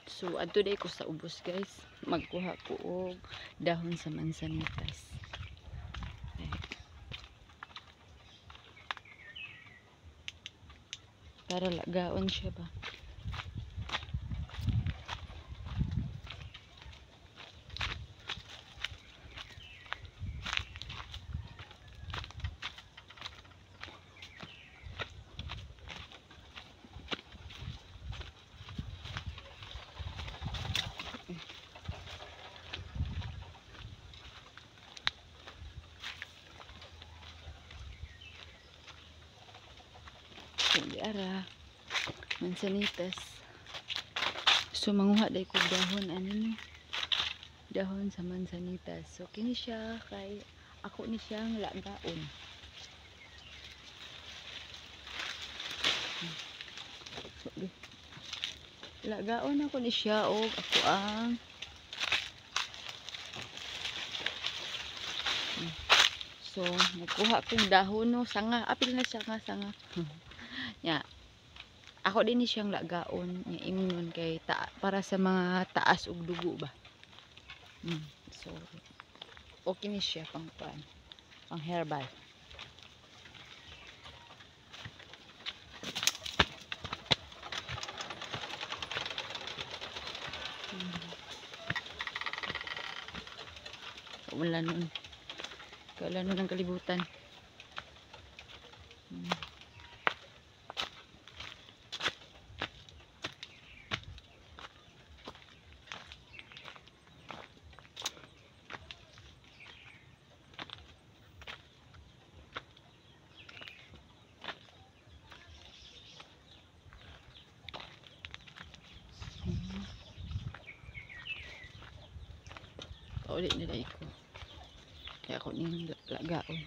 So adto day ko sa ubos guys, magkuha ko og dahon sa mansanitas. Para lagaon siya ba. Hindi ara mansanitas. So manguha day ko dahon ano ni, dahon sa mansanitas. So kini siya kay ako ni siyang lagaon. So, lagaon ako ni siya og ako ang so nagkuha kong dahon no, sanga apil na sanga ya. Ako din ni siyang lagaon nya ingnon kay para sa mga taas og dugo ba. So okay ni siya pang herbal. Wala nun ang kalibutan. Ulit nila ko. Kaya ako niyang lagaon.